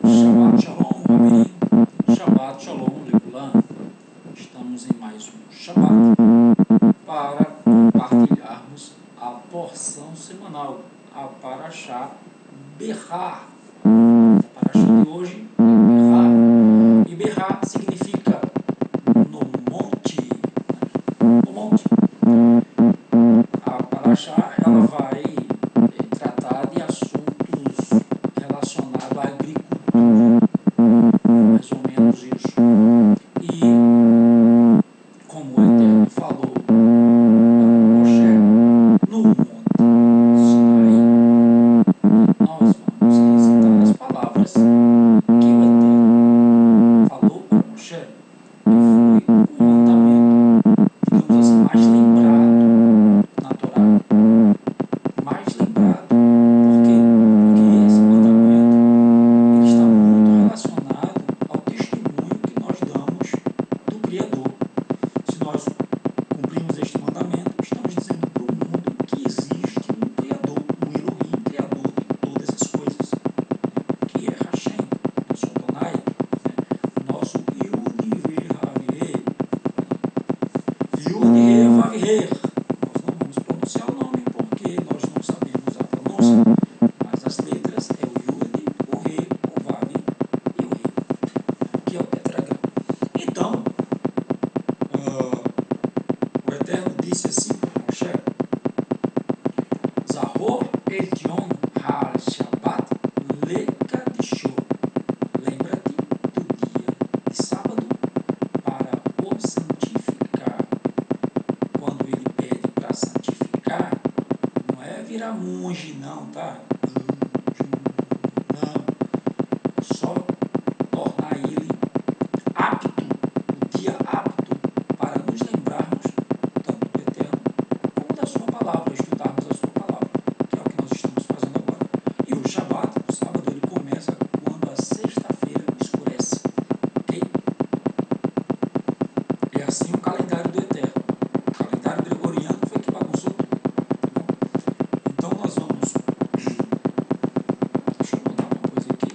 Shabbat Shalom, Rabino. Shabbat Shalom, Legulan. Estamos em mais um Shabbat para compartilharmos a porção semanal, a Parashá Behar. A Parashá de hoje é Behar. E Behar significa no monte. No monte. A Parashá ela vai tratar de assuntos relacionados à agricultura, mais ou menos isso. E como o Eterno falou a Moshe no monte Sinai, nós vamos recitar as palavras que o Eterno falou para Moshe, que foi o mandamento, digamos assim, mais lembrado na Torá. Mais lembrado. Por quê? Porque esse mandamento ele está muito relacionado ao testemunho que nós damos do Criador. Se nós cumprirmos este mandamento, estamos dizendo para o mundo que existe um Criador, um Elohim, Criador de todas as coisas, que é Hashem, nosso Adonai, nosso Yud-Veh-Vaveh. Yud-Veh-Vaveh. Nós não vamos pronunciar o nome porque nós não sabemos a pronúncia, mas as letras é o Yud, o Re, o Vav e o Re, que é o tetragrama. Então, o Eterno disse assim para Moshe: Zahor Edion Ha-Shabbat Le-Kadisho. Lembra-te do dia de sábado para o santificar. Quando ele pede para santificar, não é virar monge, não, tá? Não. Só tornar ele apto, o dia apto para nos lembrarmos tanto do Eterno como da sua palavra, estudarmos a sua palavra, que é o que nós estamos fazendo agora. E o Shabbat, o sábado, ele começa quando a sexta-feira escurece, ok? É assim o calendário do Eterno. O calendário gregoriano foi que bagunçou tudo, tá bom? Então nós vamos... Deixa eu botar uma coisa aqui.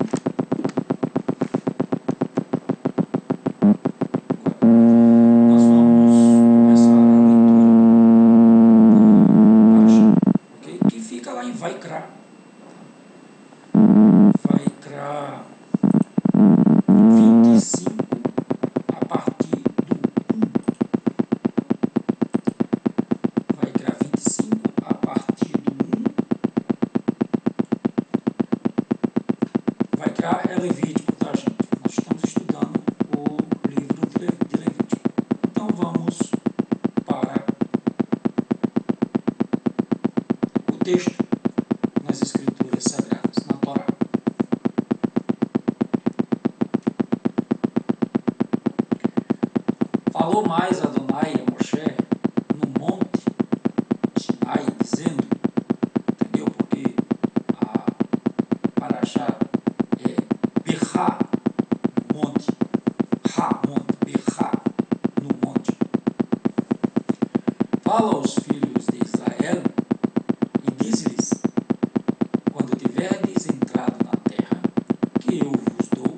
Nós vamos começar a leitura da Parashá, ok? Que fica lá em Vaikra. Vaikra 25, a partir do 1. Vaikra 25, a partir do 1. Vaikra é Levítico, tá, gente? Nós estamos estudando o livro de Levítico. Então vamos para o texto nas Escrituras Sagradas, na Torá. Falou mais Adonai a Moshe no monte Sinai, dizendo, entendeu? Porque a Parashá é Behar, no monte, monte, Behar, no monte. Fala aos filhos de Israel e diz-lhes, quando tiverdes entrado na terra que eu vos dou,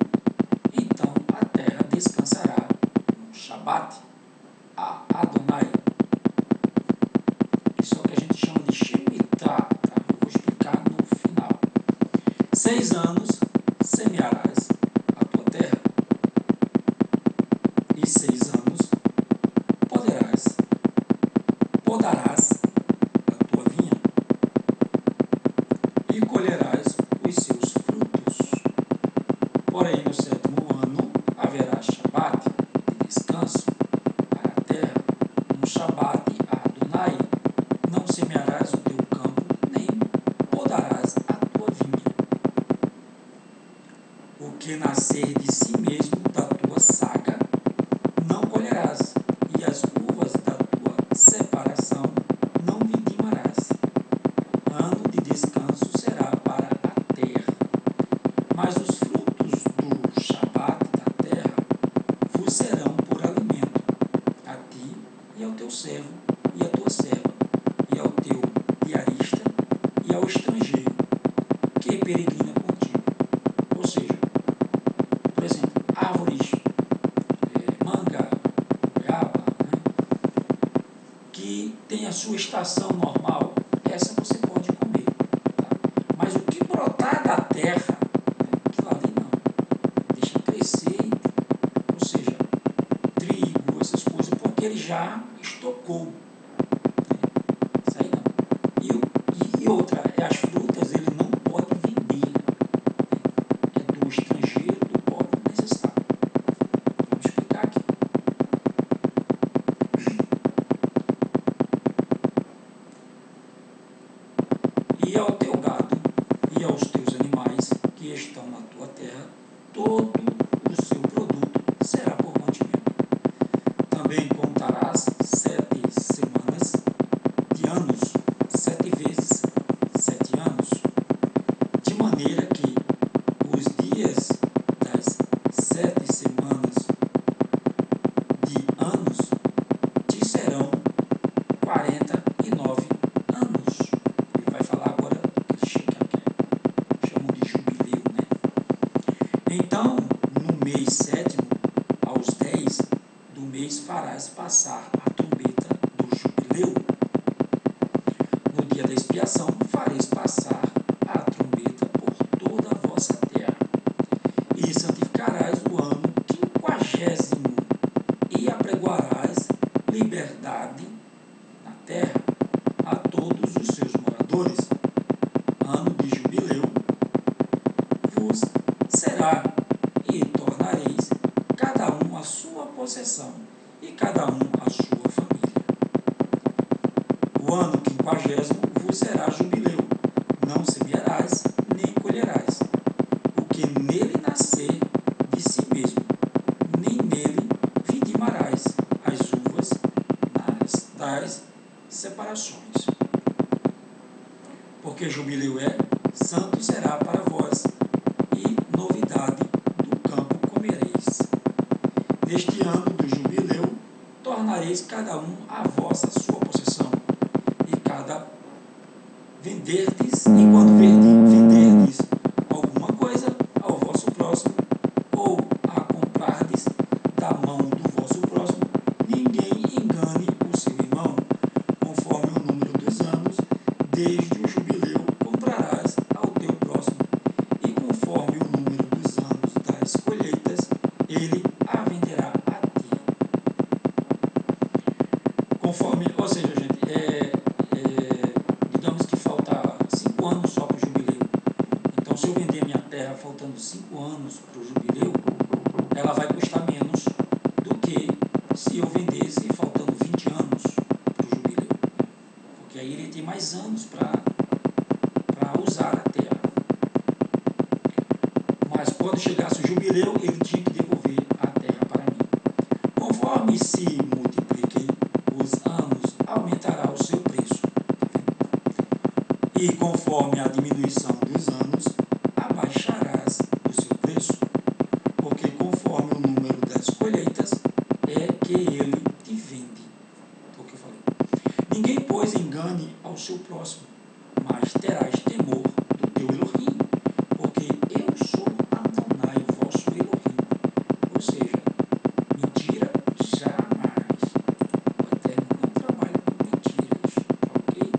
então a terra descansará no Shabat a Adonai. Isso é o que a gente chama de Shemitah, tá? Eu vou explicar no final. 6 anos semearás a tua terra, e 6 anos podarás a tua vinha, e colherás os seus frutos. Porém, no 7º ano haverá Shabat de descanso para a terra, um Shabat a Adonai. Não semearás o teu campo, nem podarás a tua vinha. O que nascer de si mesmo da tua saga, não colherás, e as uvas da tua separação não vidimarás. Ano de descanso será para a terra. Mas os frutos do Shabat da terra vos serão por alimento, a ti e ao teu servo e à tua serva, e ao teu diarista e ao estrangeiro que peregrina contigo. Ou seja, sua estação normal, essa você pode comer. Tá? Mas o que brotar da terra, aquilo ali não. Deixa crescer, ou seja, trigo, essas coisas, porque ele já estocou. Isso aí não. E outra, as frutas ele não pode vender. É do estrangeiro, do pobre necessário. Vamos explicar aqui. E ao teu gado e aos teus animais que estão na tua terra, todo o seu produto será por mantimento. Também contarás 7 semanas de anos, 7 vezes 7 anos, de maneira que os dias das 7 semanas de anos te serão 49 anos. Ele vai falar agora que chamam de jubileu, né? Então, no mês 7º, aos 10 do mês, farás passar a trombeta do jubileu. No dia da expiação, fareis passar a trombeta por toda a vossa terra. E santificarás o ano 50º, e apregoarás liberdade na terra a todos os seus moradores. Ano de jubileu vos será, e tornareis cada um a sua possessão, e cada um a sua família. O ano 50º vos será jubileu, não semearás, nem colherás o que nele nascer de si mesmo, nem nele vindimarás as uvas das separações. Porque jubileu é, santo será para vós, e novidade do campo comereis. Neste ano do jubileu, tornareis cada um a vossa sua possessão, e cada venderdes, e quando venderdes alguma coisa ao vosso próximo, ou a comprardes da mão do vosso próximo, ninguém engane o seu irmão. Conforme o número dos anos, desde o jubileu comprarás ao teu próximo, e conforme o número dos anos das colheitas, ele a venderá a ti. Conforme, ou seja, gente, digamos que falta 5 anos só para o jubileu. Então, se eu vender minha terra faltando 5 anos para o jubileu, ela vai custar menos do que se eu vendesse faltando 20 anos para o jubileu. Porque aí ele tem mais anos para usar a terra. Mas quando chegasse o jubileu, ele tinha que devolver a terra para mim. Conforme se multipliquem os anos, aumentará o seu preço. E conforme a diminuição dos anos, abaixarás o seu preço. Porque conforme o número das colheitas, é que ele te vende. Foi o que eu falei. Ninguém, pois, engane ao seu próximo, mas terás temor do teu Elohim, porque eu sou Adonai, o vosso Elohim. Ou seja, mentira jamais. O Eterno não trabalha com mentiras, ok?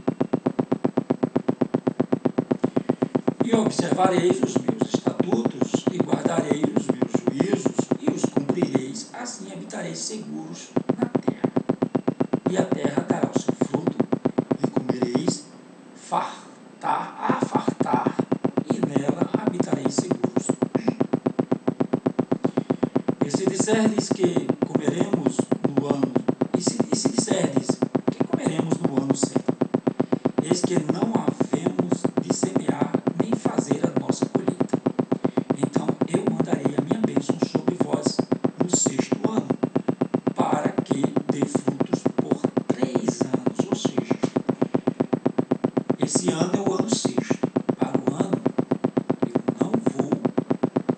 E observareis os meus estatutos, e guardareis os meus juízos, e os cumprireis, assim habitareis seguros na terra. E a terra dará o seu fruto, e comereis a fartar, e nela habitareis seguros. E se disserdes que comeremos no ano, e se disserdes que comeremos no ano certo, eis que não havemos de semear nem fazer a nossa colheita. Então eu mandarei a minha bênção sobre vós no 6º ano, para que dê frutos por 3 anos. Ou seja, esse ano é o ano 6º. Para o ano, eu não vou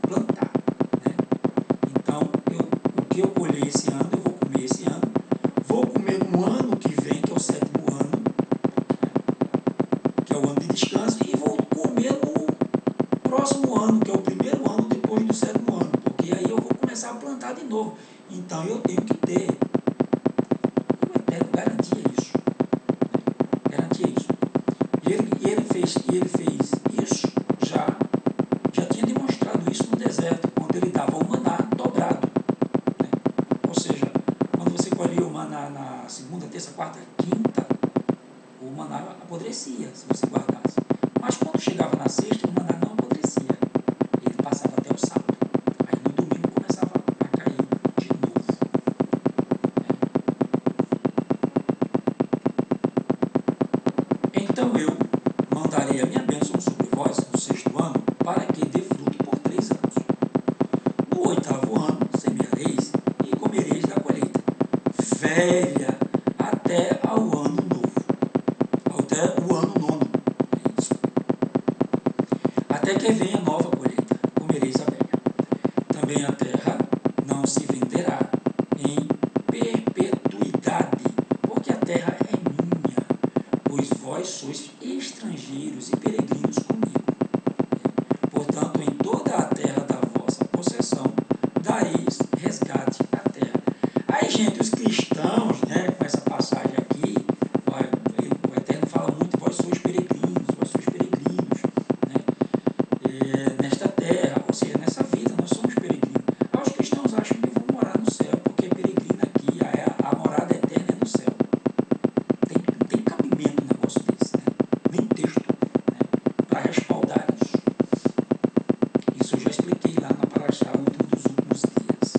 plantar, né? Então, o que eu colher esse ano, eu vou comer esse ano. Vou comer no ano que vem, que é o 7º ano, que é o ano de descanso, e vou comer no próximo ano, que é o primeiro ano depois do 7º ano, porque aí eu vou começar a plantar de novo. Então, eu tenho que ter, o Eterno garantia isso. apodrecia se você guardasse. Mas quando chegava na sexta, o maná não apodrecia. Ele passava até o sábado. Aí no domingo começava a cair de novo. Então eu mandarei a minha bênção sobre vós no sexto ano, para que dê fruto por 3 anos. No 8º ano semeareis e comereis da colheita velha até ao ano novo, até o ano nono, até que venha nova colheita, comereis a velha. Também a terra não se venderá em perpetuidade, porque a terra é minha, pois vós sois estrangeiros e peregrinos comigo. Portanto, em toda a terra da vossa possessão, dareis resgate à terra. Aí, gente, os cristãos, né, com essa passagem aqui, o Eterno fala muito, vós sois peregrinos, né, nesta terra, ou seja, nessa vida, nós somos peregrinos. Aí os cristãos acham que vão morar no céu, porque peregrino aqui, a morada eterna é no céu. Não tem cabimento um negócio desse, né? Nem texto, né, para respaldar isso. Isso eu já expliquei lá na Paraxá, último dos últimos dias.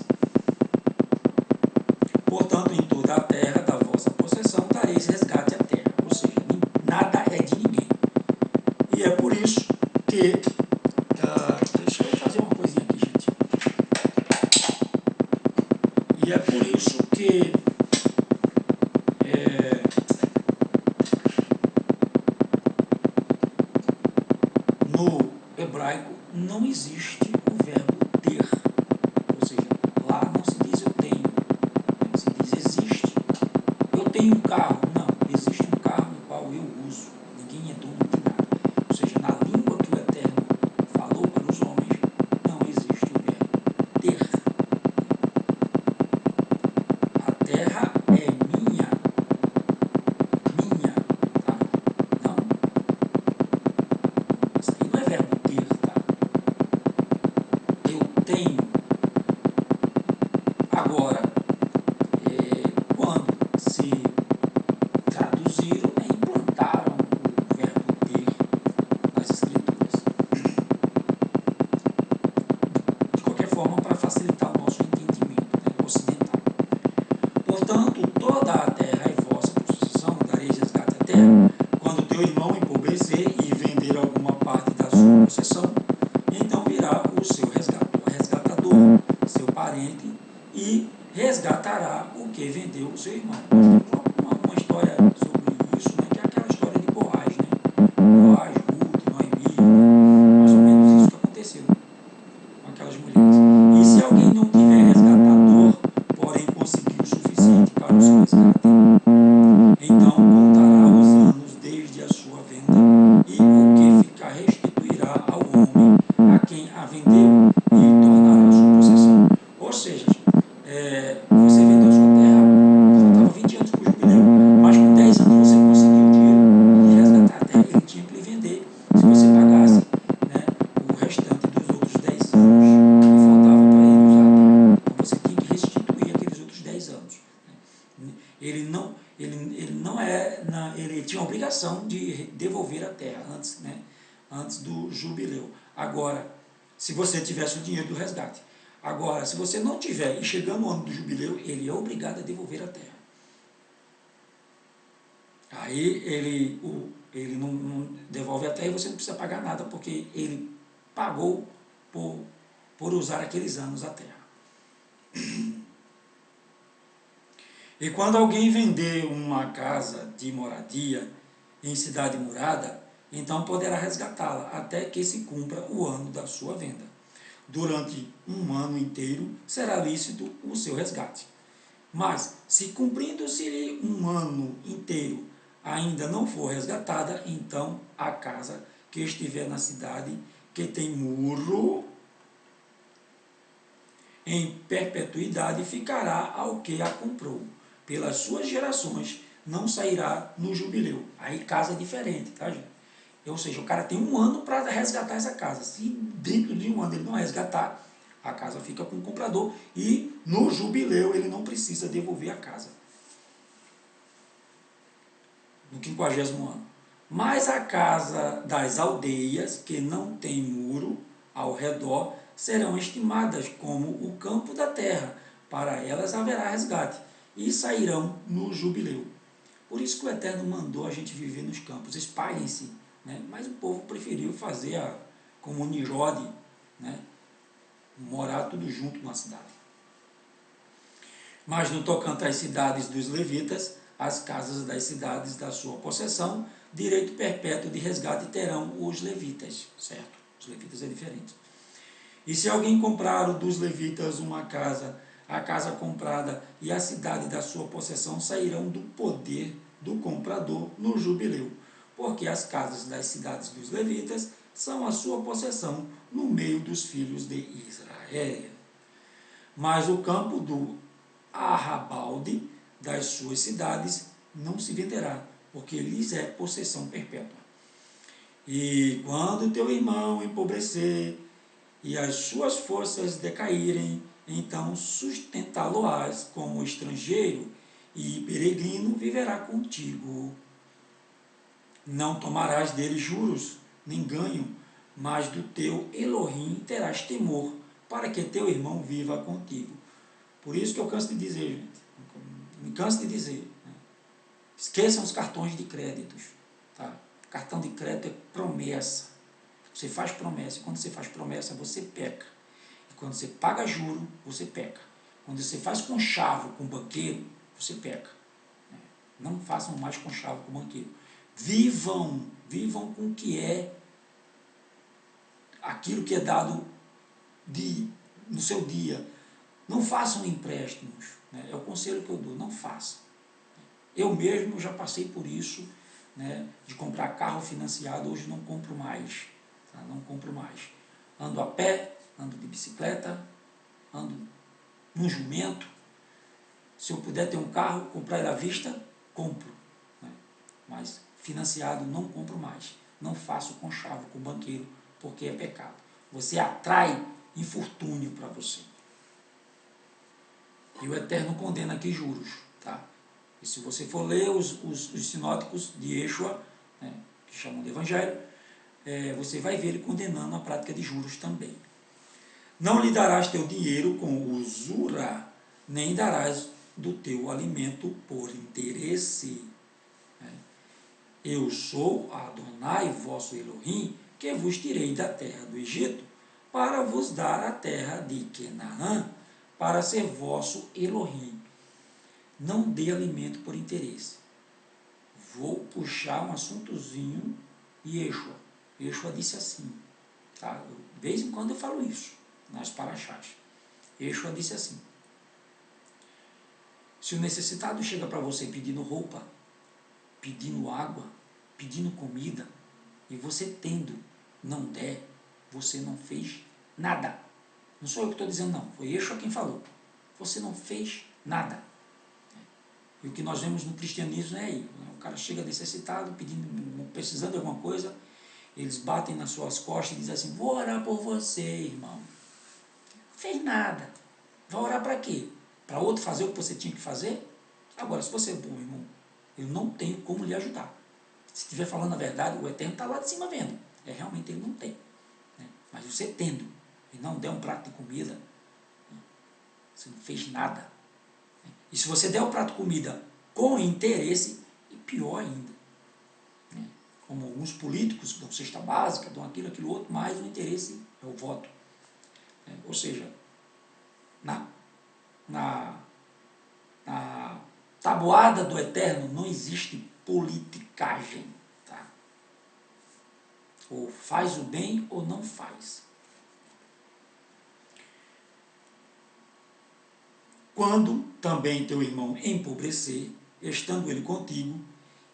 Portanto, em toda a terra da vossa possessão dareis resgate à terra, ou seja, nada é de ninguém. E é por isso que, deixa eu fazer uma coisinha aqui, gente. E é por isso que no hebraico não existe o verbo ter, ou seja, lá não se diz eu tenho, se diz existe. Eu tenho um carro, não, existe um carro no qual eu uso, ninguém é dono de nada. Ou seja, na língua que o Eterno falou para os homens, não existe o verbo ter. A terra é minha, tá? Não, isso aí não é verbo ter, tá? Eu tenho. Agora, quando se traduziram, implantaram o verbo ter nas escrituras. De qualquer forma, para facilitar o nosso entendimento, né, ocidental. Portanto, toda a terra é vossa possessão, dareis resgate à terra. Quando teu irmão empobrecer e vender alguma parte da sua possessão, então virá o seu resgatador, seu parente, e resgatará o que vendeu o seu irmão. Uma história sobre isso, né, que é aquela história de Boaz, né? Boaz, Ruth, Noemi, né? Mais ou menos isso que aconteceu com aquelas mulheres. E se alguém não tiver resgatador, porém conseguir o suficiente para o seu resgate, então contará os anos desde a sua venda, e o que ficar restituirá ao homem a quem a vendeu e tornará a sua possessão. Ou seja, você vendeu sua terra, faltava 20 anos para o jubileu, mas com 10 anos você conseguiu o dinheiro de resgatar a terra. Ele tinha que lhe vender se você pagasse, né, o restante dos outros 10 anos que faltava para ele usar a terra. Então você tinha que restituir aqueles outros 10 anos. Ele tinha a obrigação de devolver a terra antes, né, antes do jubileu. Agora, se você tivesse o dinheiro do resgate. Agora, se você não tiver, e chegando o ano do jubileu, ele é obrigado a devolver a terra. Aí ele não devolve a terra e você não precisa pagar nada, porque ele pagou por usar aqueles anos a terra. E quando alguém vender uma casa de moradia em cidade murada, então poderá resgatá-la até que se cumpra o ano da sua venda. Durante um ano inteiro será lícito o seu resgate. Mas, se cumprindo-se um ano inteiro ainda não for resgatada, então a casa que estiver na cidade que tem muro em perpetuidade ficará ao que a comprou. Pelas suas gerações não sairá no jubileu. Aí casa é diferente, tá, gente? Ou seja, o cara tem um ano para resgatar essa casa. Se dentro de um ano ele não resgatar, a casa fica com o comprador e no jubileu ele não precisa devolver a casa. No 50º ano. Mas a casa das aldeias, que não tem muro ao redor, serão estimadas como o campo da terra. Para elas haverá resgate, e sairão no jubileu. Por isso que o Eterno mandou a gente viver nos campos, espalhem-se, né? Mas o povo preferiu fazer como Nirode, né? Morar tudo junto numa cidade. Mas no tocante às cidades dos levitas, as casas das cidades da sua possessão, direito perpétuo de resgate terão os levitas, certo? Os levitas é diferente. E se alguém comprar dos levitas uma casa, a casa comprada e a cidade da sua possessão sairão do poder do comprador no jubileu, porque as casas das cidades dos levitas são a sua possessão no meio dos filhos de Israel. Mas o campo do arrabalde das suas cidades não se venderá, porque lhes é possessão perpétua. E quando teu irmão empobrecer e as suas forças decaírem, então sustentá-lo-ás como estrangeiro, e peregrino viverá contigo. Não tomarás dele juros, nem ganho, mas do teu Elohim terás temor, para que teu irmão viva contigo. Por isso que eu canso de dizer, gente, me canso de dizer, né? Esqueçam os cartões de créditos. Tá? Cartão de crédito é promessa. Você faz promessa, e quando você faz promessa, você peca. E quando você paga juro, você peca. Quando você faz conchavo com banqueiro, você peca. Não façam mais conchavo com banqueiro. Vivam com o que é aquilo que é dado no seu dia. Não façam empréstimos. Né? É o conselho que eu dou, não façam. Eu mesmo já passei por isso, né, de comprar carro financiado, hoje não compro mais. Tá? Não compro mais. Ando a pé, ando de bicicleta, ando num jumento. Se eu puder ter um carro, comprar ele à vista, compro. Né? Mas financiado não compro mais. Não faço conchavo com o banqueiro, porque é pecado. Você atrai infortúnio para você. E o Eterno condena aqui juros. Tá? E se você for ler os sinóticos de Yeshua, né, que chamam de Evangelho, você vai ver ele condenando a prática de juros também. Não lhe darás teu dinheiro com usura, nem darás do teu alimento por interesse. Eu sou Adonai, vosso Elohim, que vos tirei da terra do Egito, para vos dar a terra de Canaã, para ser vosso Elohim. Não dê alimento por interesse. Vou puxar um assuntozinho e Yeshua disse assim, tá? De vez em quando eu falo isso, nas paraxás. Yeshua disse assim: se o necessitado chega para você pedindo roupa, pedindo água, pedindo comida, e você tendo, não der, você não fez nada. Não sou eu que estou dizendo, não. Foi Yeshua quem falou. Você não fez nada. E o que nós vemos no cristianismo é aí. O cara chega necessitado, pedindo, precisando de alguma coisa, eles batem nas suas costas e dizem assim: vou orar por você, irmão. Não fez nada. Vai orar para quê? Para outro fazer o que você tinha que fazer? Agora, se você é bom, irmão, eu não tenho como lhe ajudar. Se estiver falando a verdade, o Eterno está lá de cima vendo. Realmente ele não tem. Né? Mas você tendo, e não der um prato de comida, você não fez nada. E se você der o prato de comida com interesse, e pior ainda. Né? Como alguns políticos dão cesta básica, dão aquilo outro, mas o interesse é o voto. Ou seja, na tabuada do Eterno não existe politicagem. Tá? Ou faz o bem ou não faz. Quando também teu irmão empobrecer, estando ele contigo,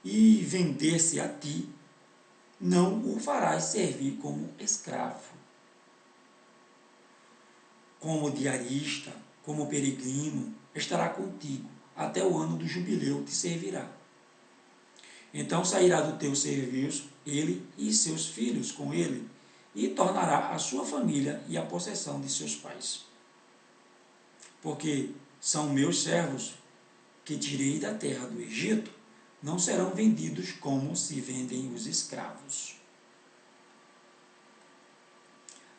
e vender-se a ti, não o farás servir como escravo, como diarista, como peregrino, estará contigo, até o ano do jubileu te servirá. Então sairá do teu serviço ele e seus filhos com ele, e tornará a sua família e a possessão de seus pais. Porque são meus servos, que tirei da terra do Egito, não serão vendidos como se vendem os escravos.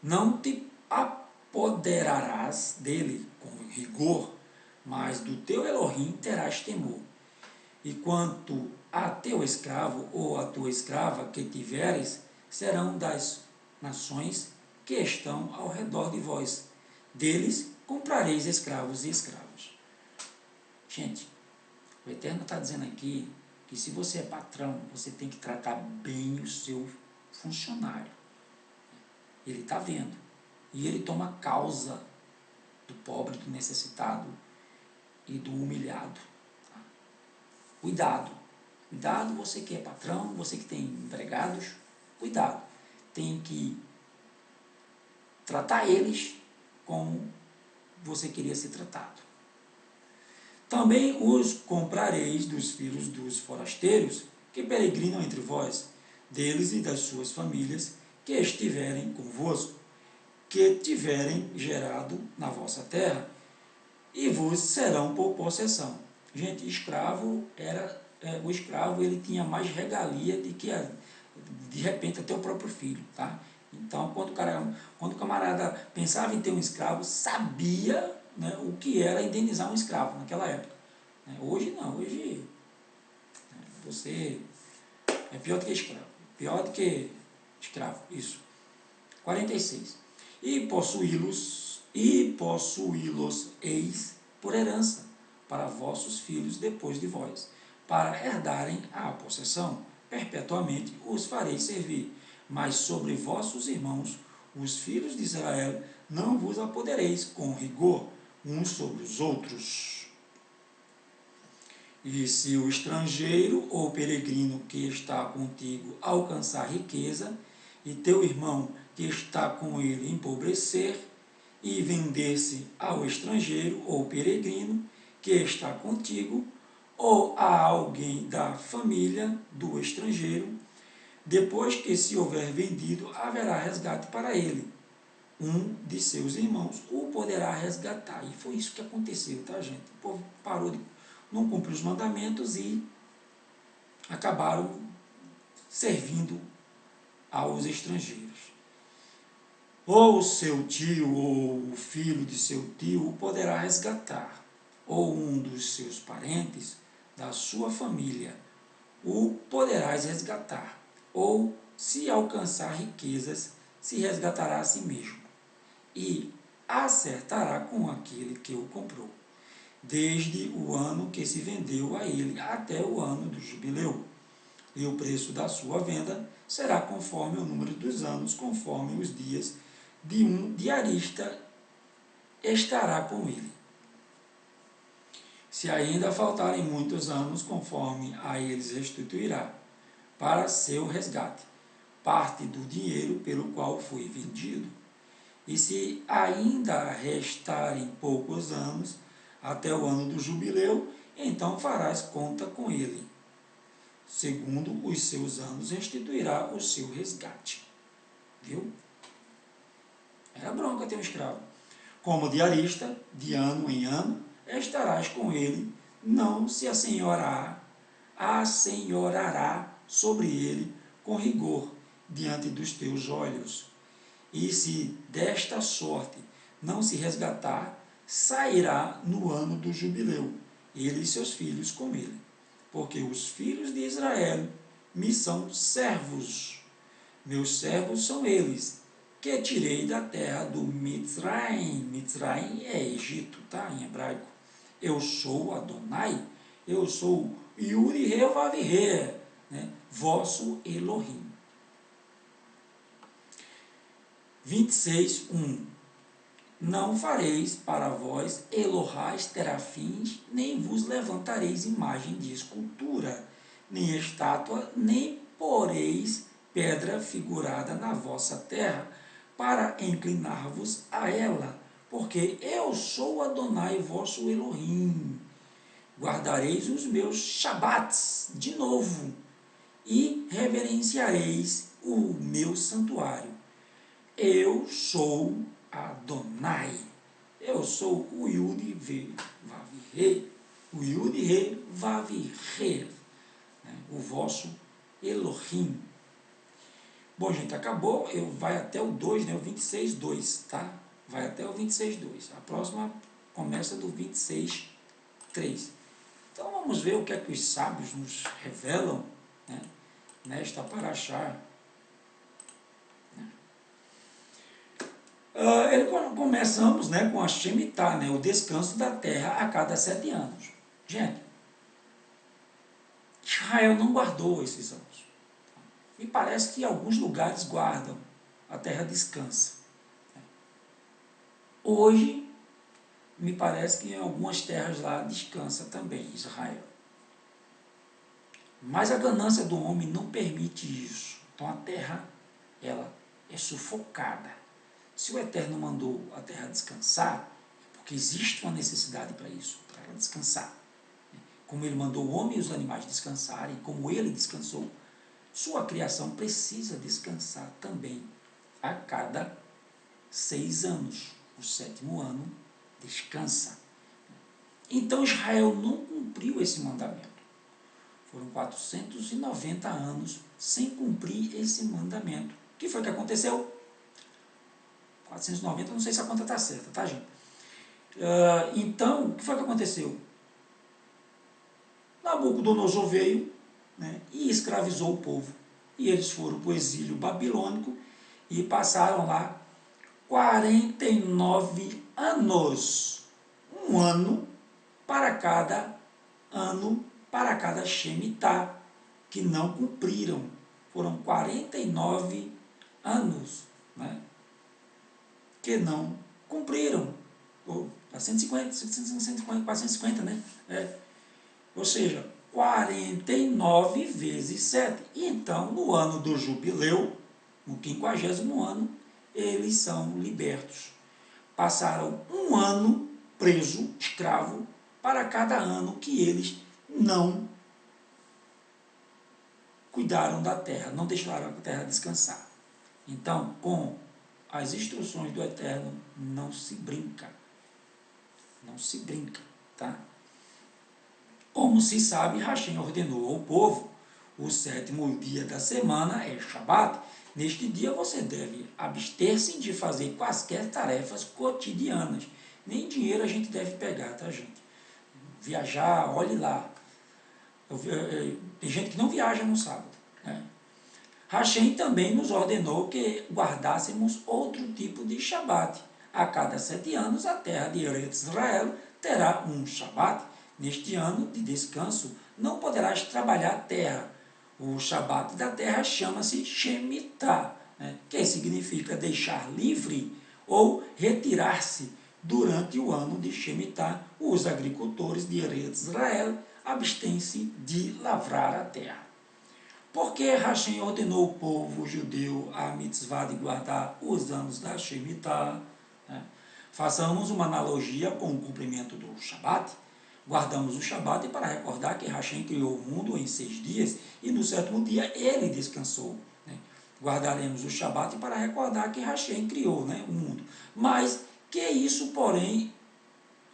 Não te apoderarás dele com rigor, mas do teu Elohim terás temor. E quanto a teu escravo ou a tua escrava que tiveres, serão das nações que estão ao redor de vós. Deles comprareis escravos e escravas. Gente, o Eterno está dizendo aqui que se você é patrão, você tem que tratar bem o seu funcionário. Ele está vendo. E ele toma causa do pobre, do necessitado e do humilhado. Tá? Cuidado. Cuidado, você que é patrão, você que tem empregados, cuidado. Tem que tratar eles como você queria ser tratado. Também os comprareis dos filhos dos forasteiros que peregrinam entre vós, deles e das suas famílias que estiverem convosco, que tiverem gerado na vossa terra, e vos serão por possessão. Gente, o escravo ele tinha mais regalia do que de repente até o próprio filho, tá? Então, quando o camarada pensava em ter um escravo, sabia, né, o que era indenizar um escravo naquela época. Hoje não, hoje você é pior do que escravo. Pior do que escravo, isso. 46. E possuí-los eis por herança para vossos filhos depois de vós, para herdarem a possessão. Perpetuamente os fareis servir, mas sobre vossos irmãos, os filhos de Israel, não vos apodereis com rigor uns sobre os outros. E se o estrangeiro ou peregrino que está contigo alcançar riqueza, e teu irmão que está com ele empobrecer, e vender-se ao estrangeiro ou peregrino que está contigo, ou a alguém da família do estrangeiro, depois que se houver vendido, haverá resgate para ele. Um de seus irmãos o poderá resgatar. E foi isso que aconteceu, tá, gente? O povo parou de não cumprir os mandamentos e acabaram servindo aos estrangeiros. Ou o seu tio ou o filho de seu tio o poderá resgatar, ou um dos seus parentes da sua família o poderás resgatar, ou se alcançar riquezas, se resgatará a si mesmo, e acertará com aquele que o comprou, desde o ano que se vendeu a ele até o ano do jubileu. E o preço da sua venda será conforme o número dos anos, conforme os dias de um diarista estará com ele. Se ainda faltarem muitos anos, conforme a eles restituirá, para seu resgate, parte do dinheiro pelo qual foi vendido. E se ainda restarem poucos anos, até o ano do jubileu, então farás conta com ele. Segundo os seus anos, restituirá o seu resgate. Viu? Era bronca ter um escravo. Como diarista, de ano em ano, estarás com ele, não se assenhorará sobre ele com rigor diante dos teus olhos. E se desta sorte não se resgatar, sairá no ano do jubileu, ele e seus filhos com ele. Porque os filhos de Israel me são servos. Meus servos são eles, que tirei da terra do Mitzraim. Mitzraim é Egito, tá? Em hebraico. Eu sou Adonai, eu sou Yuri Revavirê, né? Vosso Elohim. 26:1. Não fareis para vós Elohais terafins, nem vos levantareis imagem de escultura, nem estátua, nem poreis pedra figurada na vossa terra, para inclinar-vos a ela, porque eu sou Adonai vosso Elohim. Guardareis os meus Shabats, de novo, e reverenciareis o meu santuário. Eu sou Adonai. Eu sou o Yud-He-Vav-He. O Yud-He-Vav-He. né? O vosso Elohim. Bom, gente, acabou, vai até o 2, né? O 26:2, tá? Vai até o 26:2. A próxima começa do 26:3. Então vamos ver o que é que os sábios nos revelam, né, nesta paraxá. Começamos, né, com a Shemitah, né, o descanso da terra a cada 7 anos. Gente, Israel não guardou esses anos. Me parece que alguns lugares guardam, a terra descansa. Hoje, me parece que em algumas terras lá descansa também Israel. Mas a ganância do homem não permite isso. Então a terra, ela é sufocada. Se o Eterno mandou a terra descansar, é porque existe uma necessidade para isso, para ela descansar. Como ele mandou o homem e os animais descansarem, como ele descansou, sua criação precisa descansar também a cada 6 anos. O 7º ano descansa. Então Israel não cumpriu esse mandamento. Foram 490 anos sem cumprir esse mandamento. O que foi que aconteceu? 490, não sei se a conta está certa, tá, gente? Então, o que foi que aconteceu? Nabucodonosor veio, né, e escravizou o povo. E eles foram para o exílio babilônico e passaram lá 49 anos. Um ano para cada ano, para cada Shemitah, que não cumpriram. Foram 49 anos, né, que não cumpriram. 450, né? Ou seja, 49 vezes 7. E então, no ano do jubileu, no 50º ano, eles são libertos. Passaram um ano preso, escravo, para cada ano que eles não cuidaram da terra, não deixaram a terra descansar. Então, com as instruções do Eterno, não se brinca. Não se brinca, tá? Como se sabe, Hashem ordenou ao povo, o 7º dia da semana é Shabat. Neste dia você deve abster-se de fazer quaisquer tarefas cotidianas. Nem dinheiro a gente deve pegar, tá, gente? Viajar, olhe lá. Tem gente que não viaja no sábado, né? Hashem também nos ordenou que guardássemos outro tipo de Shabat. A cada 7 anos, a terra de Eretz Israel terá um Shabat. Neste ano de descanso, não poderás trabalhar a terra. O Shabat da terra chama-se Shemitah, né, que significa deixar livre ou retirar-se. Durante o ano de Shemitah, os agricultores de Eretz Israel abstêm-se de lavrar a terra. Porque Hashem ordenou o povo judeu a mitzvah de guardar os anos da Shemitah, né? Façamos uma analogia com o cumprimento do Shabat. Guardamos o Shabat para recordar que Hashem criou o mundo em 6 dias e no 7º dia ele descansou, né? Guardaremos o Shabat para recordar que Hashem criou, né, o mundo. Mas que isso, porém,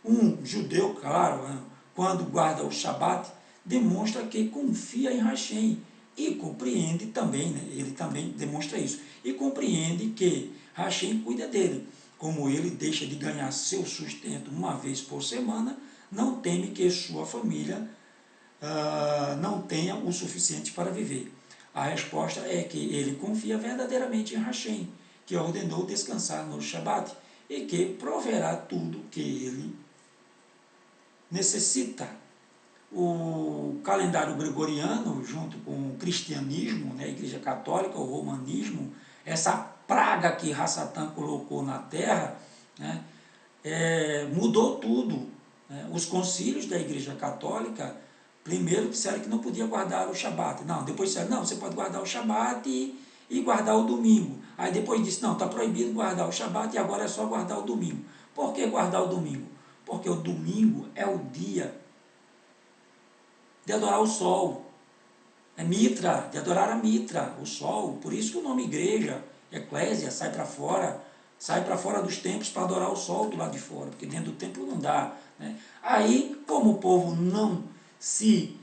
um judeu, claro, né, quando guarda o Shabat, demonstra que confia em Hashem e compreende também, né, ele também demonstra isso, e compreende que Hashem cuida dele. Como ele deixa de ganhar seu sustento uma vez por semana, não teme que sua família não tenha o suficiente para viver. A resposta é que ele confia verdadeiramente em Hashem, que ordenou descansar no Shabat e que proverá tudo que ele necessita. O calendário gregoriano, junto com o cristianismo, né, a Igreja Católica, o romanismo, essa praga que Hassatan colocou na terra, né, mudou tudo, né? Os concílios da Igreja Católica primeiro disseram que não podia guardar o Shabat. Não, depois disseram, não, você pode guardar o Shabat e guardar o domingo. Aí depois disse, não, está proibido guardar o Shabat e agora é só guardar o domingo. Por que guardar o domingo? Porque o domingo é o dia de adorar o sol. É Mitra, de adorar a Mitra, o sol. Por isso que o nome igreja, eclésia, sai para fora dos templos para adorar o sol do lado de fora, porque dentro do templo não dá, né? Aí, como o povo não se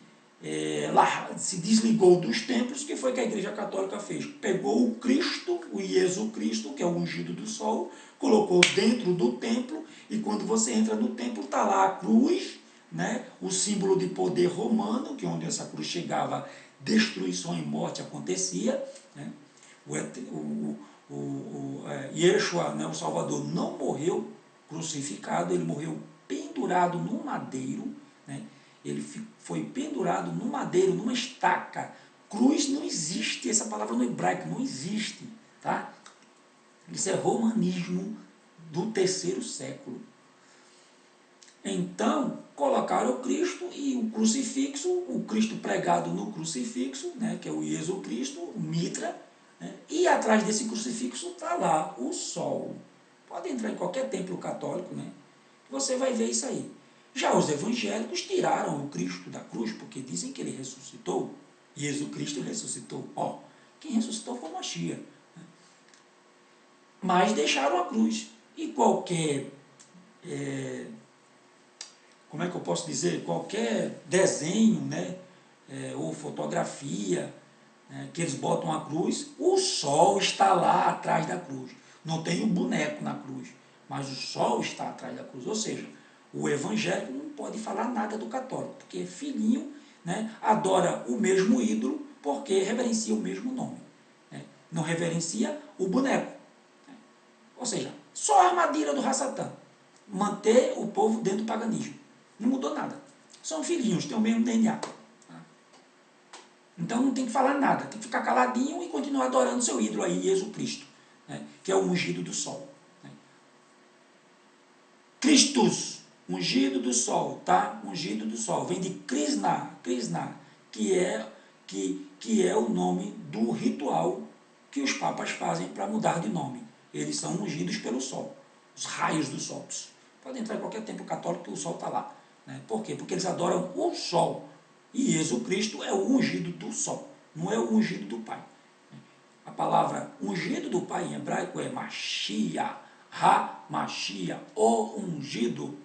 se desligou dos templos. O que foi que a Igreja Católica fez? Pegou o Cristo, o Jesus Cristo, que é o ungido do sol, colocou dentro do templo, e quando você entra no templo, está lá a cruz, né, o símbolo de poder romano, que onde essa cruz chegava, destruição e morte acontecia, né? Yeshua, né, o Salvador, não morreu crucificado, ele morreu pendurado num madeiro, né? Ele foi pendurado num madeiro, numa estaca. Cruz não existe, essa palavra no hebraico não existe, tá? Isso é romanismo do 3º século. Então, colocaram o Cristo e o crucifixo, o Cristo pregado no crucifixo, né, que é o Jesus Cristo, o Mitra, né, e atrás desse crucifixo está lá o sol. Pode entrar em qualquer templo católico, né, você vai ver isso aí. Já os evangélicos tiraram o Cristo da cruz, porque dizem que ele ressuscitou. Jesus Cristo ressuscitou. Ó, quem ressuscitou foi Mashiach. Né? Mas deixaram a cruz. E qualquer... como é que eu posso dizer, qualquer desenho, né, ou fotografia, né, que eles botam a cruz, o sol está lá atrás da cruz. Não tem um boneco na cruz, mas o sol está atrás da cruz. Ou seja, o evangélico não pode falar nada do católico, porque é filhinho, né, adora o mesmo ídolo, porque reverencia o mesmo nome. Né, não reverencia o boneco. Né, ou seja, só a armadilha do Rassatã, manter o povo dentro do paganismo. Não mudou nada. São filhinhos, têm o mesmo DNA. Então não tem que falar nada, tem que ficar caladinho e continuar adorando seu ídolo aí, Jesus Cristo, né, que é o ungido do sol. Né. Christus, ungido do sol, tá? Ungido do sol, vem de Krishna, que é o nome do ritual que os papas fazem para mudar de nome. Eles são ungidos pelo sol, os raios do sol. Pode entrar em qualquer templo católico que o sol está lá. Né? Por quê? Porque eles adoram o sol. E Jesus Cristo é o ungido do sol, não é o ungido do Pai. A palavra ungido do Pai em hebraico é Mashiach, Ha-Mashiach, o ungido.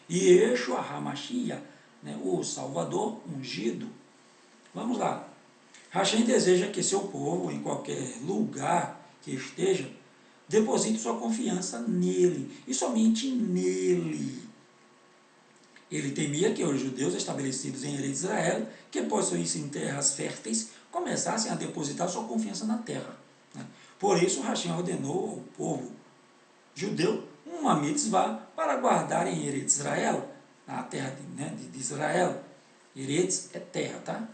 E Yeshua Ha-Mashiach, né? O Salvador ungido. Vamos lá. Hashem deseja que seu povo, em qualquer lugar que esteja, deposite sua confiança nele, e somente nele. Ele temia que os judeus estabelecidos em Israel, que possuíssem terras férteis, começassem a depositar sua confiança na terra. Né? Por isso, Hashem ordenou ao povo judeu uma mitzvah para guardar em Eretz Israel, na terra de Israel. Eretz é terra, tá?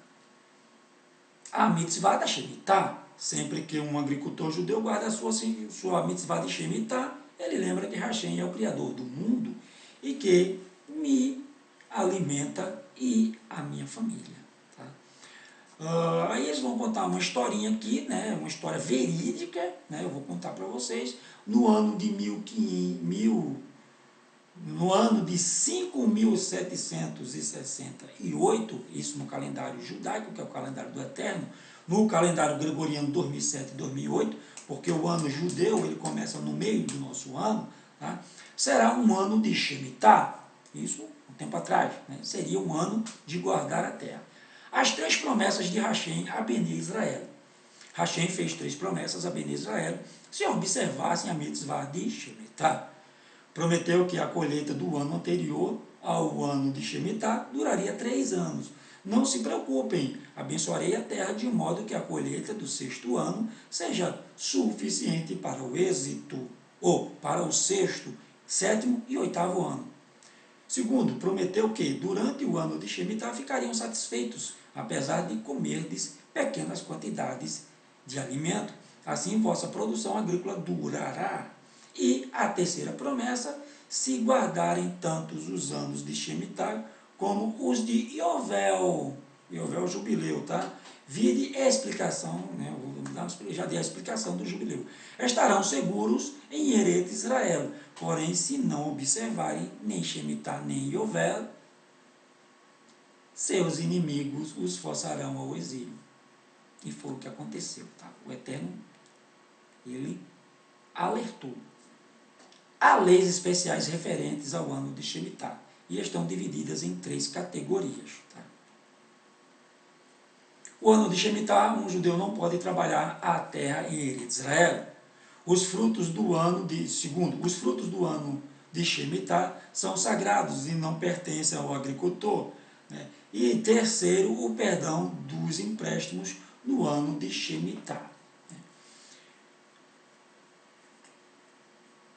A mitzvah da Shemitah. Sempre que um agricultor judeu guarda a sua mitzvah de Shemitah, ele lembra que Hashem é o Criador do mundo e que me alimenta e a minha família. Tá? Aí eles vão contar uma historinha aqui, né, uma história verídica, né, eu vou contar para vocês, no ano de 5.768, isso no calendário judaico, que é o calendário do Eterno, no calendário gregoriano 2007 e 2008, porque o ano judeu ele começa no meio do nosso ano, tá? Será um ano de Shemitah, isso um tempo atrás, né? Seria um ano de guardar a terra. As 3 promessas de Hashem a Bnei Israel. Hashem fez 3 promessas a Bnei Israel, se observassem a mitzvah de Shemitah. Prometeu que a colheita do ano anterior ao ano de Shemitah duraria 3 anos. Não se preocupem, abençoarei a terra de modo que a colheita do 6º ano seja suficiente para o êxito, ou para o 6º, 7º e 8º ano. Segundo, prometeu que durante o ano de Shemitah ficariam satisfeitos, apesar de comerdes pequenas quantidades de alimento. Assim vossa produção agrícola durará. E a terceira promessa, se guardarem tantos os anos de Shemitah como os de Yovel, jubileu, tá? Vide a explicação, né? Já dei a explicação do jubileu. Estarão seguros em Eretz Israel, porém, se não observarem nem Shemitah nem Yovel, seus inimigos os forçarão ao exílio. E foi o que aconteceu, tá? O Eterno, ele alertou. Há leis especiais referentes ao ano de Shemitah e estão divididas em 3 categorias. Tá? O ano de Shemitah, um judeu não pode trabalhar a terra em Eretz Israel. Os frutos do ano de Shemitah são sagrados e não pertencem ao agricultor, né? E terceiro, o perdão dos empréstimos no ano de Shemitah.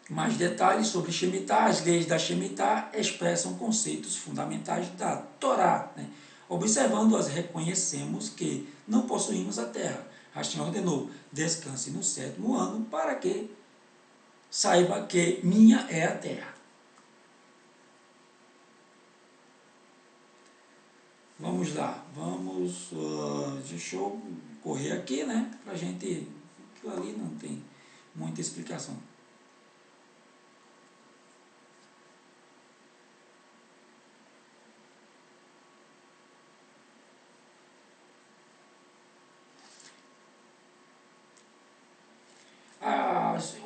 Mais detalhes sobre Shemitah. As leis da Shemitah expressam conceitos fundamentais da Torá, né? Observando-as, reconhecemos que não possuímos a terra. Hashem ordenou: descanse no 7º ano, para que saiba que minha é a terra. Vamos lá, deixa eu correr aqui, né, pra gente, aquilo ali não tem muita explicação.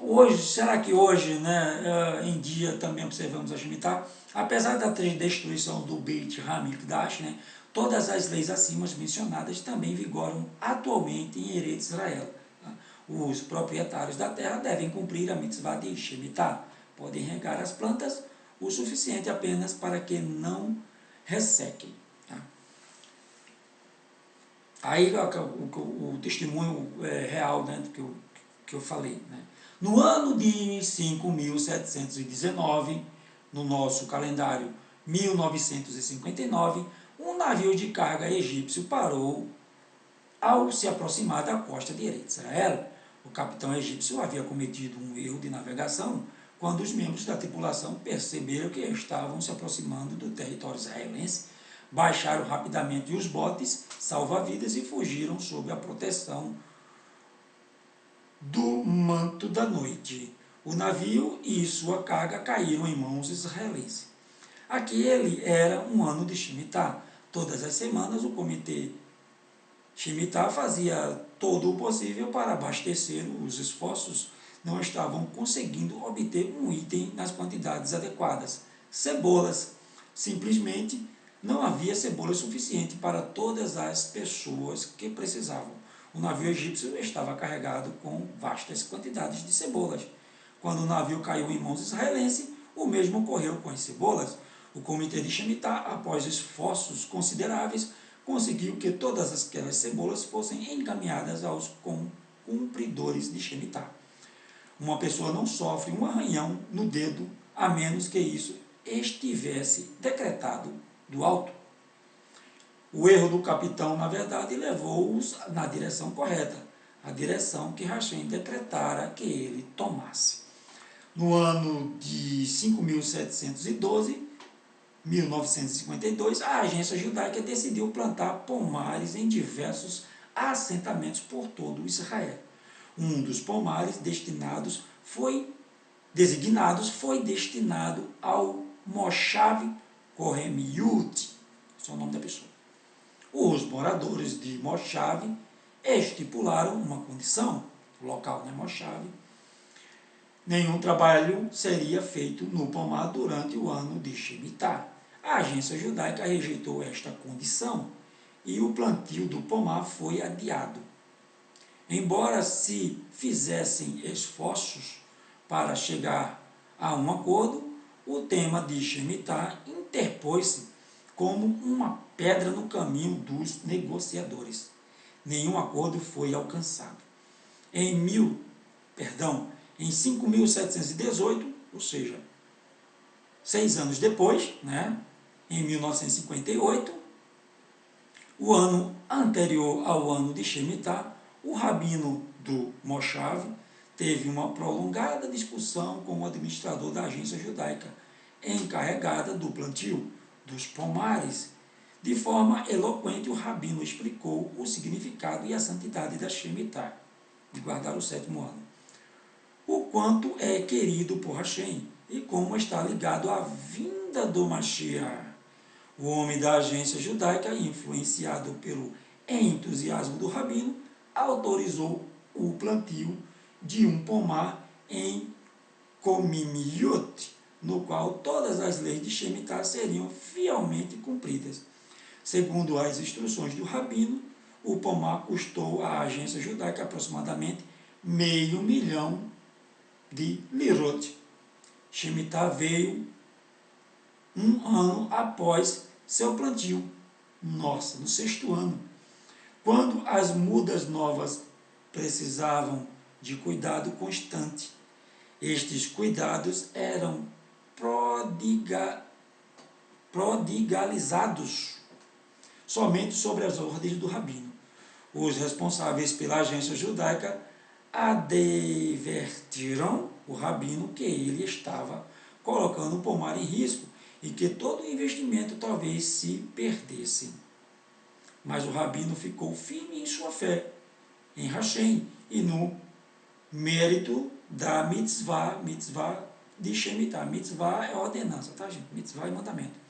Hoje, será que hoje, né, em dia também observamos a Shemitah? Apesar da destruição do Beit HaMikdash, né, todas as leis acima mencionadas também vigoram atualmente em Eretz Israel. Os proprietários da terra devem cumprir a mitzvah de Shemitah. Podem regar as plantas o suficiente apenas para que não ressequem. Aí o testemunho real, né, que eu falei, né? No ano de 5.719, no nosso calendário 1959, um navio de carga egípcio parou ao se aproximar da costa de Eretz Israel. O capitão egípcio havia cometido um erro de navegação quando os membros da tripulação perceberam que estavam se aproximando do território israelense. Baixaram rapidamente os botes salva-vidas e fugiram sob a proteção do manto da noite. O navio e sua carga caíram em mãos israelenses. Aquele era um ano de Shemitah. Todas as semanas o comitê Shemitah fazia todo o possível para abastecer. Os esforços não estavam conseguindo obter um item nas quantidades adequadas. Cebolas. Simplesmente não havia cebola suficiente para todas as pessoas que precisavam. O navio egípcio estava carregado com vastas quantidades de cebolas. Quando o navio caiu em mãos israelenses, o mesmo ocorreu com as cebolas. O comitê de Shemitah, após esforços consideráveis, conseguiu que todas aquelas cebolas fossem encaminhadas aos cumpridores de Shemitah. Uma pessoa não sofre um arranhão no dedo, a menos que isso estivesse decretado do alto. O erro do capitão, na verdade, levou-os na direção correta, a direção que Hashem decretara que ele tomasse. No ano de 5.712, 1952, a agência judaica decidiu plantar pomares em diversos assentamentos por todo Israel. Um dos pomares foi destinado ao Moshav Kohemiut, esse é o nome da pessoa. Os moradores de Moshav estipularam uma condição, o local, né, Moshav: nenhum trabalho seria feito no pomar durante o ano de Shemitah. A agência judaica rejeitou esta condição e o plantio do pomar foi adiado. Embora se fizessem esforços para chegar a um acordo, o tema de Shemitah interpôs-se como uma pedra no caminho dos negociadores. Nenhum acordo foi alcançado. Em 5.718, ou seja, 6 anos depois, né, em 1958, o ano anterior ao ano de Shemitah, o rabino do Moshav teve uma prolongada discussão com o administrador da agência judaica encarregada do plantio dos pomares. De forma eloquente, o rabino explicou o significado e a santidade da Shemitah, de guardar o 7º ano, o quanto é querido por Hashem e como está ligado à vinda do Mashiach. O homem da agência judaica, influenciado pelo entusiasmo do rabino, autorizou o plantio de um pomar em Komimiut, no qual todas as leis de Shemitah seriam fielmente cumpridas. Segundo as instruções do rabino, o pomar custou à agência judaica aproximadamente $500.000 de lirot. Shemitah veio um ano após seu plantio. Nossa, no 6º ano. Quando as mudas novas precisavam de cuidado constante. Estes cuidados eram prodigalizados somente sobre as ordens do rabino. Os responsáveis pela agência judaica advertiram o rabino que ele estava colocando o pomar em risco e que todo o investimento talvez se perdesse. Mas o rabino ficou firme em sua fé, em Hashem e no mérito da mitzvah de Shemitah. Mitzvah é ordenança, tá, gente? Mitzvah é mandamento.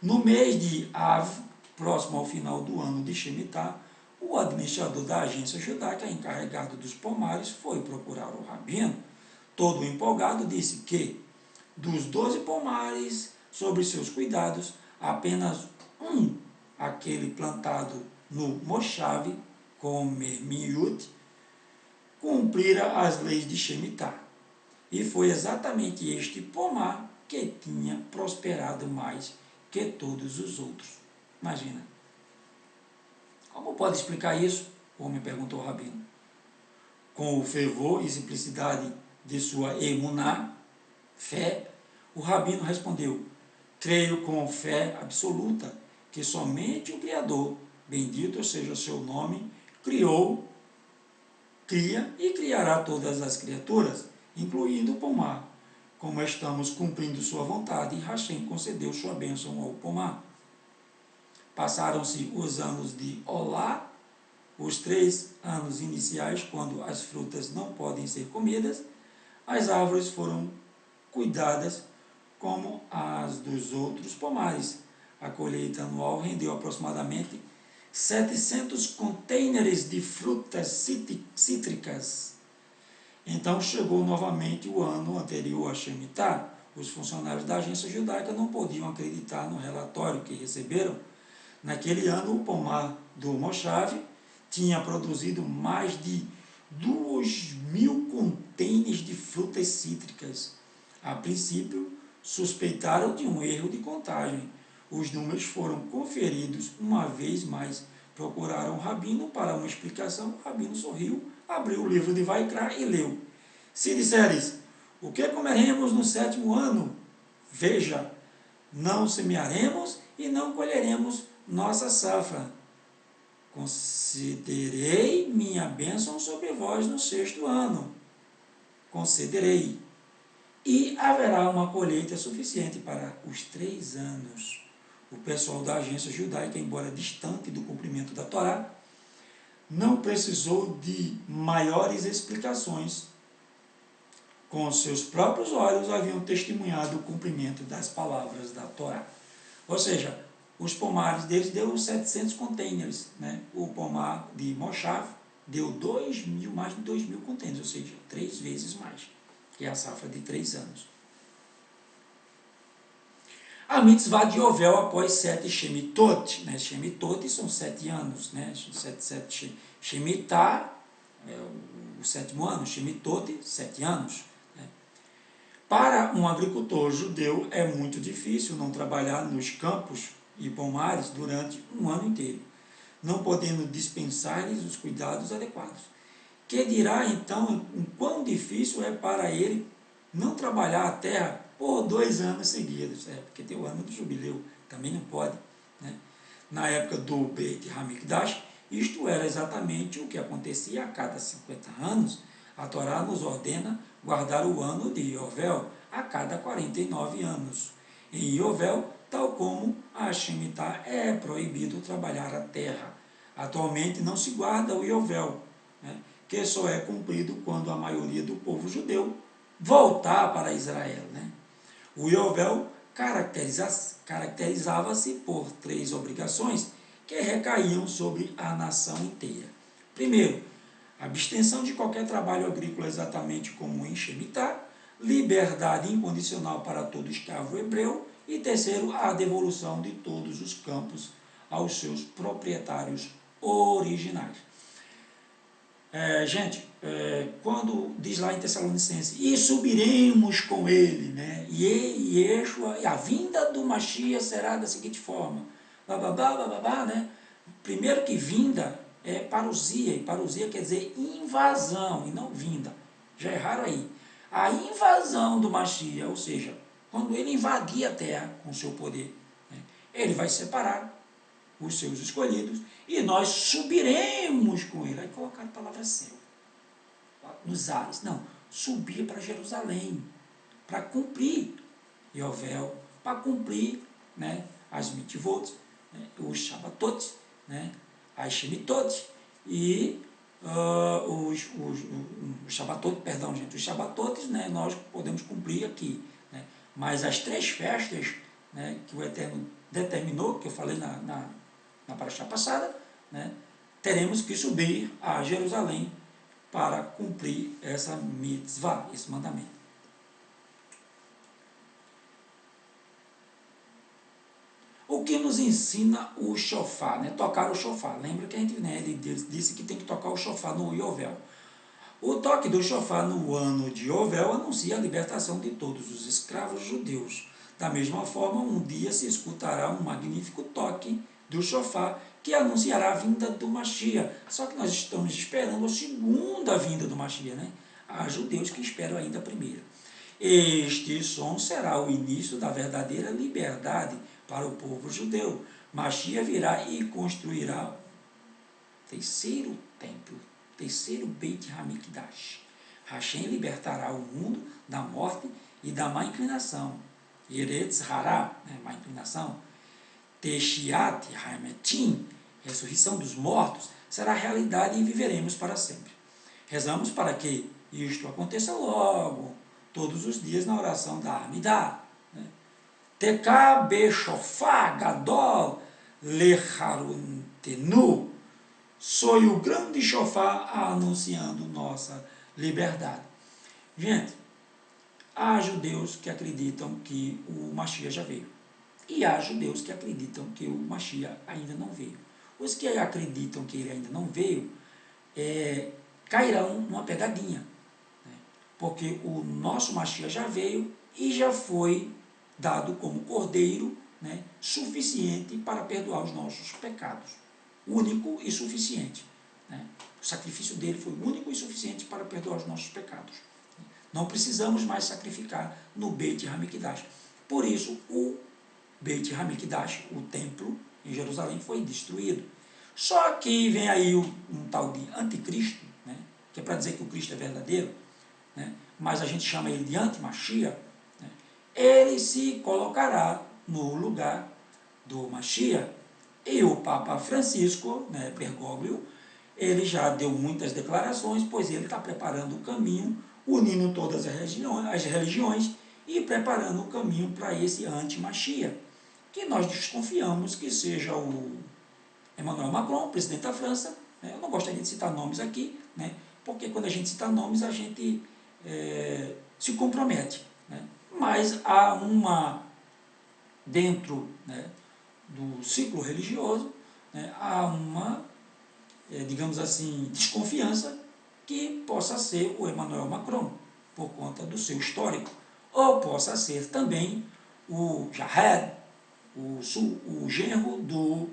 No mês de Av, próximo ao final do ano de Shemitah, o administrador da agência judaica, encarregado dos pomares, foi procurar o rabino. Todo empolgado, disse que, dos 12 pomares sobre seus cuidados, apenas um, aquele plantado no Moshav, Komer Miut, cumprira as leis de Shemitah. E foi exatamente este pomar que tinha prosperado mais que todos os outros. Imagina. Como pode explicar isso? O homem perguntou ao rabino. Com o fervor e simplicidade de sua emuná, fé, o rabino respondeu: creio com fé absoluta que somente o Criador, bendito seja o seu nome, cria e criará todas as criaturas, incluindo o pomar. Como estamos cumprindo sua vontade, e Hashem concedeu sua bênção ao pomar. Passaram-se os anos de Olá, os 3 anos iniciais, quando as frutas não podem ser comidas, as árvores foram cuidadas como as dos outros pomares. A colheita anual rendeu aproximadamente 700 contêineres de frutas cítricas. Então chegou novamente o ano anterior a Shemitah. Os funcionários da agência judaica não podiam acreditar no relatório que receberam. Naquele ano, o pomar do Moshav tinha produzido mais de 2.000 contêineres de frutas cítricas. A princípio, suspeitaram de um erro de contagem. Os números foram conferidos uma vez mais. Procuraram o rabino para uma explicação. O rabino sorriu, abriu o livro de Vaikra e leu: se disseres, o que comeremos no 7º ano? Veja, não semearemos e não colheremos nossa safra. Considerei minha bênção sobre vós no 6º ano. Concederei. E haverá uma colheita suficiente para os 3 anos. O pessoal da agência judaica, embora distante do cumprimento da Torá, não precisou de maiores explicações. Com seus próprios olhos haviam testemunhado o cumprimento das palavras da Torá. Ou seja, os pomares deles deu 700 contêineres, né? O pomar de Moshav deu mais de 2.000 contêineres, ou seja, 3 vezes mais, que é a safra de 3 anos. A mitzvah de Yovel após 7 Shemitot, né? Shemitot são 7 anos, né? 7 Shemitah, o 7º ano, Shemitot, 7 anos. Né? Para um agricultor judeu é muito difícil não trabalhar nos campos e pomares durante um ano inteiro, não podendo dispensar-lhes os cuidados adequados. Que dirá então o quão difícil é para ele não trabalhar a terra por 2 anos seguidos, porque tem o ano do jubileu, também não pode. Né? Na época do Beit Hamikdash, isto era exatamente o que acontecia a cada 50 anos. A Torá nos ordena guardar o ano de Yovel a cada 49 anos. Em Yovel, tal como a Shemitah, é proibido trabalhar a terra. Atualmente não se guarda o Yovel, né? Que só é cumprido quando a maioria do povo judeu voltar para Israel. Né? O Yovel caracterizava-se por 3 obrigações que recaíam sobre a nação inteira. Primeiro, abstenção de qualquer trabalho agrícola exatamente como em Shemitah, liberdade incondicional para todo escravo hebreu e terceiro, a devolução de todos os campos aos seus proprietários originais. Gente, quando diz lá em Tessalonicenses, e subiremos com ele, né? E a vinda do Mashiach será da seguinte forma, bababá, né? Primeiro que vinda é parousia, e parousia quer dizer invasão, e não vinda. Já erraram aí. A invasão do Mashiach, ou seja, quando ele invadir a terra com o seu poder, né? Ele vai separar os seus escolhidos, e nós subiremos com ele. Aí colocaram a palavra céu, nos ares. Não, subir para Jerusalém, para cumprir Yovel, para cumprir, né, as mitvot, né, os Shabbatot, né, as Shemitot, e os Shabbatot, perdão, gente, os Shabbatotes, né, nós podemos cumprir aqui. Né, mas as 3 festas, né, que o Eterno determinou, que eu falei na paraxá passada, né, teremos que subir a Jerusalém para cumprir essa mitzvah, esse mandamento. O que nos ensina o shofar, né, tocar o shofar? Lembra que a gente, né, ele disse que tem que tocar o shofar no Yovel. O toque do shofar no ano de Yovel anuncia a libertação de todos os escravos judeus. Da mesma forma, um dia se escutará um magnífico toque do shofar, que anunciará a vinda do Mashiach. Só que nós estamos esperando a segunda vinda do Mashiach, né? Há judeus que esperam ainda a primeira. Este som será o início da verdadeira liberdade para o povo judeu. Mashiach virá e construirá o 3º templo, 3º Beit HaMikdash. Hashem libertará o mundo da morte e da má inclinação. Eretz Hará, né, má inclinação. Teshiat Hametim, ressurreição dos mortos, será realidade e viveremos para sempre. Rezamos para que isto aconteça logo, todos os dias na oração da Amidah. Tekah Beshofar Gadol Lecharuntenu, soe o grande shofar anunciando nossa liberdade. Gente, há judeus que acreditam que o Mashiach já veio. E há judeus que acreditam que o Mashiach ainda não veio. Os que acreditam que ele ainda não veio, cairão numa pegadinha. Né? Porque o nosso Mashiach já veio e já foi dado como cordeiro, né, suficiente para perdoar os nossos pecados. Único e suficiente. Né? O sacrifício dele foi único e suficiente para perdoar os nossos pecados. Não precisamos mais sacrificar no Beit HaMikdash. Por isso, o Beit HaMikdash, o templo em Jerusalém, foi destruído. Só que vem aí um tal de anticristo, né, que é para dizer que o Cristo é verdadeiro, né, mas a gente chama ele de anti-Mashiach, né, ele se colocará no lugar do Mashiach. E o Papa Francisco, né, Bergoglio, ele já deu muitas declarações, pois ele está preparando o caminho, unindo todas as religiões e preparando o caminho para esse anti-Mashiach, que nós desconfiamos que seja o Emmanuel Macron, presidente da França. Né? Eu não gostaria de citar nomes aqui, né? Porque quando a gente cita nomes, a gente se compromete. Né? Mas há dentro, né, do ciclo religioso, né, há uma, digamos assim, desconfiança que possa ser o Emmanuel Macron, por conta do seu histórico, ou possa ser também o Jared, o genro do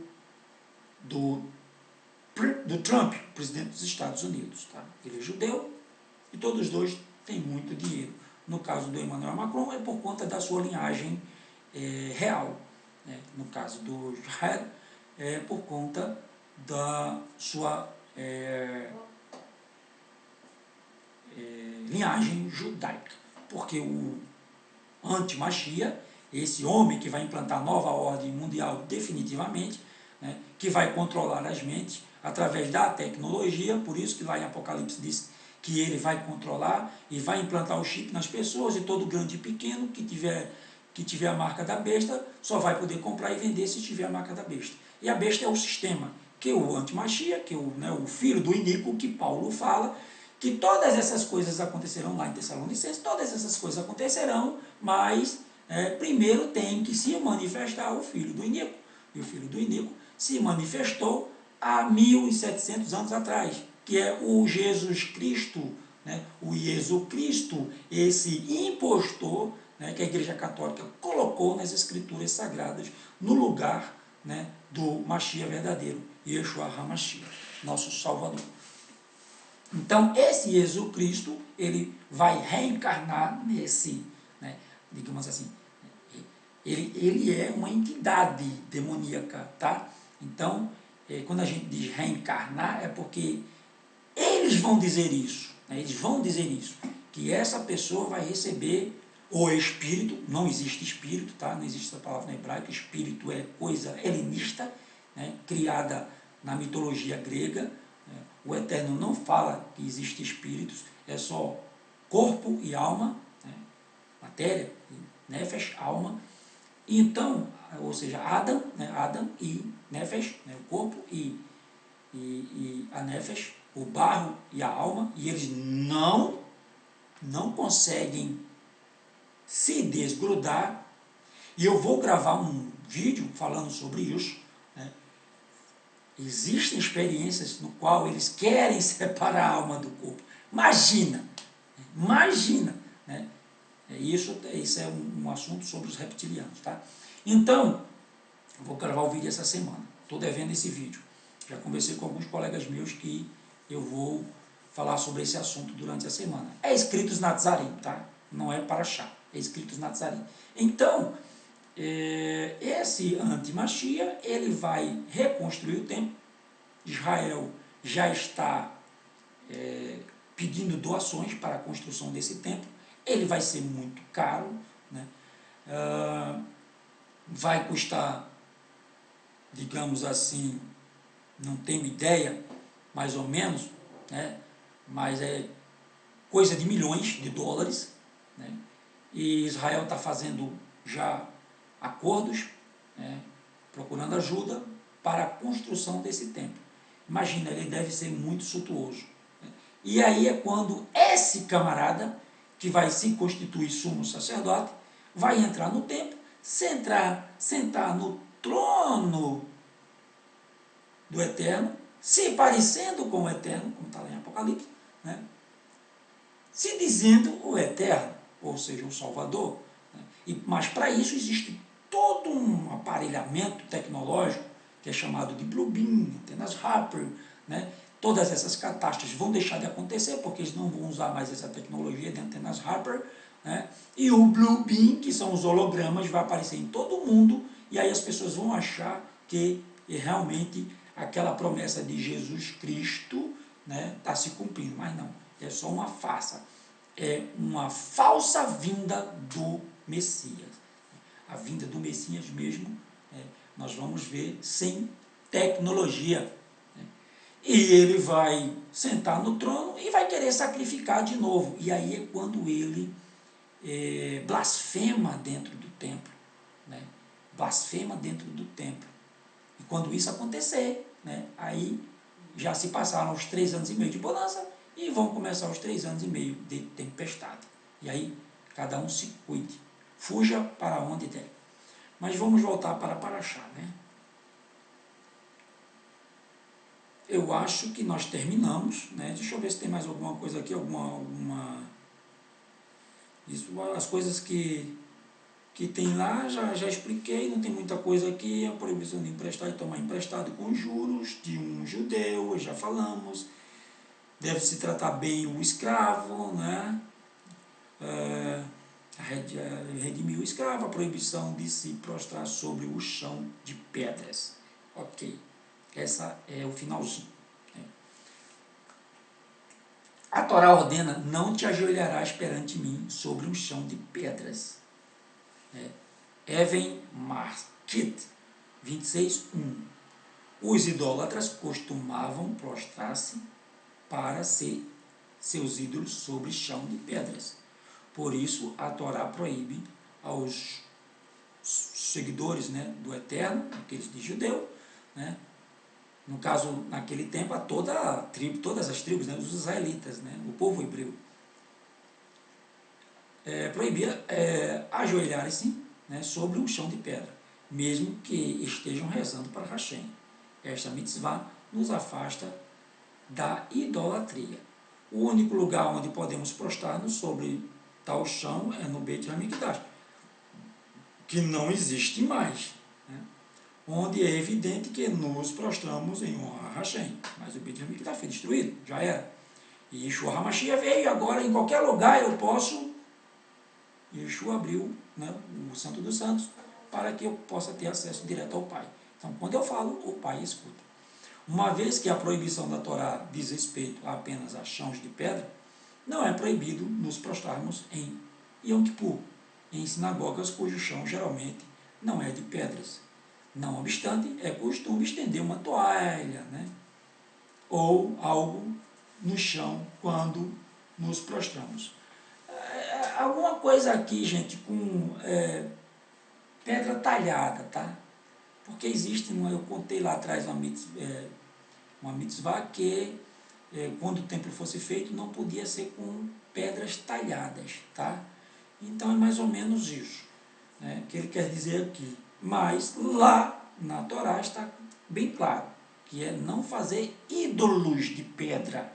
Trump, presidente dos Estados Unidos. Tá? Ele é judeu e todos os dois têm muito dinheiro. No caso do Emmanuel Macron, é por conta da sua linhagem real. Né? No caso do Jared, é por conta da sua linhagem judaica. Porque o anti-Mashiach, esse homem que vai implantar a nova ordem mundial definitivamente, né, que vai controlar as mentes através da tecnologia, por isso que lá em Apocalipse diz que ele vai controlar e vai implantar o chip nas pessoas, e todo grande e pequeno que tiver a marca da besta só vai poder comprar e vender se tiver a marca da besta. E a besta é o sistema, que o anti-Mashiach, que o filho do iníquo, que Paulo fala, que todas essas coisas acontecerão lá em Tessalonicenses, todas essas coisas acontecerão, mas primeiro tem que se manifestar o filho do iníquo. E o filho do iníquo se manifestou há 1.700 anos atrás, que é o Jesus Cristo, né? O Jesus Cristo, esse impostor, né, que a Igreja Católica colocou nas Escrituras Sagradas no lugar, né, do Mashiach verdadeiro, Yeshua HaMashiach, nosso Salvador. Então, esse Jesus Cristo, ele vai reencarnar nesse, né, digamos assim, ele é uma entidade demoníaca, tá? Então, quando a gente diz reencarnar, é porque eles vão dizer isso, né? Eles vão dizer isso, que essa pessoa vai receber o espírito, não existe espírito, tá? Não existe essa palavra na hebraica, espírito é coisa helenista, né? Criada na mitologia grega, né? O Eterno não fala que existe espíritos, é só corpo e alma, né? Matéria, nefesh, alma. Então, ou seja, Adam, né? Adam e nefesh, né? O corpo e a nefesh, o barro e a alma, e eles não conseguem se desgrudar. E eu vou gravar um vídeo falando sobre isso, né? Existem experiências no qual eles querem separar a alma do corpo. Imagina, né? Isso é um assunto sobre os reptilianos, tá? Então, eu vou gravar o vídeo essa semana. Estou devendo esse vídeo. Já conversei com alguns colegas meus que eu vou falar sobre esse assunto durante a semana. É Escritos Nazarim, tá? Não é Parashá, é Escritos Nazarim. Então, esse anti-Mashiach, ele vai reconstruir o templo. Israel já está pedindo doações para a construção desse templo. Ele vai ser muito caro, né? Vai custar, digamos assim, não tenho ideia, mais ou menos, né? Mas é coisa de milhões de dólares, né? E Israel está fazendo já acordos, né? Procurando ajuda para a construção desse templo. Imagina, ele deve ser muito suntuoso, né? E aí é quando esse camarada, que vai se constituir sumo sacerdote, vai entrar no templo, sentar no trono do Eterno, se parecendo com o Eterno, como está lá em Apocalipse, né? Se dizendo o Eterno, ou seja, o Salvador, né? Mas para isso existe todo um aparelhamento tecnológico, que é chamado de Bluebeam, antenas Harper, né? Todas essas catástrofes vão deixar de acontecer, porque eles não vão usar mais essa tecnologia de antenas Harper, né? E o Bluebeam, que são os hologramas, vai aparecer em todo mundo, e aí as pessoas vão achar que realmente aquela promessa de Jesus Cristo, né, está se cumprindo, mas não, é só uma farsa, é uma falsa vinda do Messias. A vinda do Messias mesmo, nós vamos ver sem tecnologia. E ele vai sentar no trono e vai querer sacrificar de novo. E aí é quando ele blasfema dentro do templo, né? Blasfema dentro do templo. E quando isso acontecer, né, aí já se passaram os 3 anos e meio de bonança e vão começar os 3 anos e meio de tempestade. E aí cada um se cuide, fuja para onde der. Mas vamos voltar para Parashá, né? Eu acho que nós terminamos, né? Deixa eu ver se tem mais alguma coisa aqui, isso, as coisas que tem lá, já expliquei, não tem muita coisa aqui. A proibição de emprestar e tomar emprestado com juros de um judeu, já falamos. Deve-se tratar bem o escravo, né? Redimir o escravo, a proibição de se prostrar sobre o chão de pedras. Ok, essa é o finalzinho. A Torá ordena: não te ajoelharás perante mim sobre um chão de pedras. Even Markit 26:1. Os idólatras costumavam prostrar-se para seus ídolos sobre chão de pedras. Por isso a Torá proíbe aos seguidores, né, do Eterno, aqueles de judeu, né, no caso, naquele tempo, a todas as tribos, né, os israelitas, né, o povo hebreu, proibia ajoelharem-se, né, sobre um chão de pedra, mesmo que estejam rezando para Hashem. Esta mitzvah nos afasta da idolatria. O único lugar onde podemos prostrar-nos sobre tal chão é no Beit HaMikdash, que não existe mais, né? Onde é evidente que nos prostramos em honra a Hashem, mas o Beit HaMikdash foi destruído, já era. E Yeshua HaMashiach veio, e agora em qualquer lugar eu posso... Yeshua abriu, né, o Santo dos Santos para que eu possa ter acesso direto ao Pai. Então, quando eu falo, o Pai escuta. Uma vez que a proibição da Torá diz respeito apenas a chãos de pedra, não é proibido nos prostrarmos em Yom Kippur, em sinagogas cujo chão geralmente não é de pedras. Não obstante, é costume estender uma toalha, né, ou algo no chão quando nos prostramos. Alguma coisa aqui, gente, com pedra talhada, tá? Porque existe, eu contei lá atrás uma mitzvah que, quando o templo fosse feito, não podia ser com pedras talhadas, tá? Então é mais ou menos isso, né, que ele quer dizer aqui. Mas lá na Torá está bem claro, que é não fazer ídolos de pedra,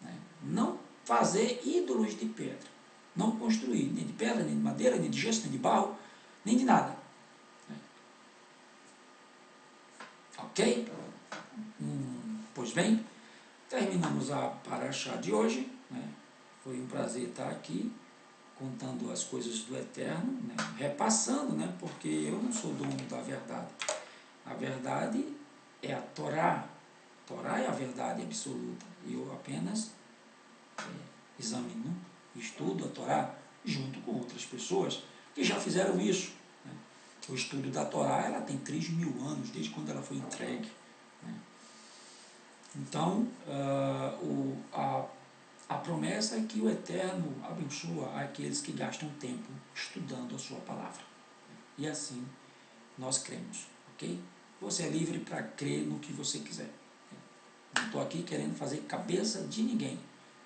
né? Não fazer ídolos de pedra. Não construir, nem de pedra, nem de madeira, nem de gesso, nem de barro, nem de nada. Ok? Pois bem, terminamos a paraxá de hoje, né? Foi um prazer estar aqui, contando as coisas do Eterno, né? Repassando, né? Porque eu não sou dono da verdade. A verdade é a Torá. A Torá é a verdade absoluta. Eu apenas examino, estudo a Torá junto com outras pessoas que já fizeram isso, né? O estudo da Torá, ela tem 3.000 anos, desde quando ela foi entregue, né? Então, a promessa é que o Eterno abençoa aqueles que gastam tempo estudando a sua palavra. E assim nós cremos, ok? Você é livre para crer no que você quiser. Não estou aqui querendo fazer cabeça de ninguém,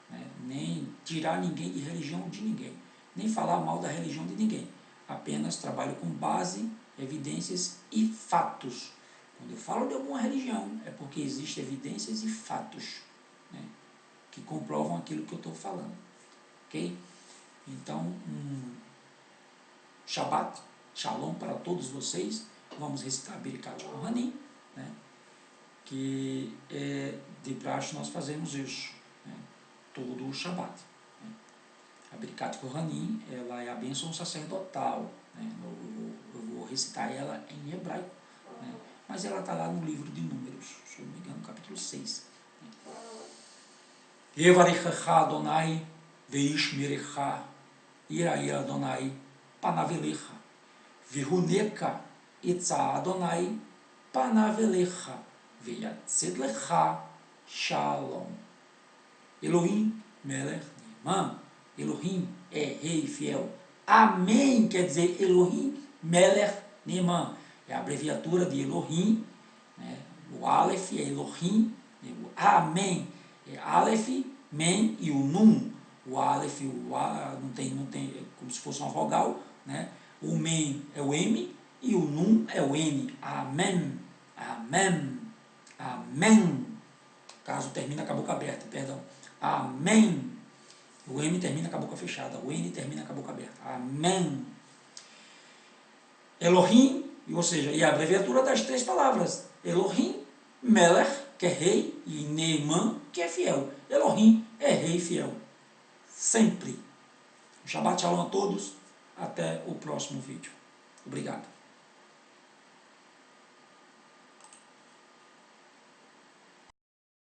né? Nem tirar ninguém de religião de ninguém, nem falar mal da religião de ninguém. Apenas trabalho com base, evidências e fatos. Quando eu falo de alguma religião, é porque existem evidências e fatos, né, que comprovam aquilo que eu estou falando. Ok? Então, Shabbat, Shalom para todos vocês. Vamos recitar Birkat Kohanim, né, que de praxe nós fazemos isso, né, todo o Shabbat. Né. A Birkat Kohanim, ela é a bênção sacerdotal, né, eu vou recitar ela em hebraico, né, mas ela está lá no livro de Números, se eu não me engano, capítulo 6. Yevarechecha Adonai veishmerecha iraí Adonai panavelecha vihuneka itza Adonai panavelecha veyatzedlecha shalom. Elohim melech ne'eman. Elohim é rei fiel. Amém quer dizer Elohim melech ne'eman. É a abreviatura de Elohim, né? O Aleph é Elohim, o Amém é Aleph, Men e o Nun. O Aleph, não tem, é como se fosse uma vogal, né? O Men é o M e o Nun é o N. Amém, Amém, Amém. Caso termina com a boca aberta, perdão. Amém. O M termina com a boca fechada, o N termina com a boca aberta. Amém. Elohim, ou seja, e a abreviatura das 3 palavras. Elohim, Melech, que é rei, e Ne'eman, que é fiel. Elohim é rei fiel. Sempre. Shabbat Shalom a todos. Até o próximo vídeo. Obrigado.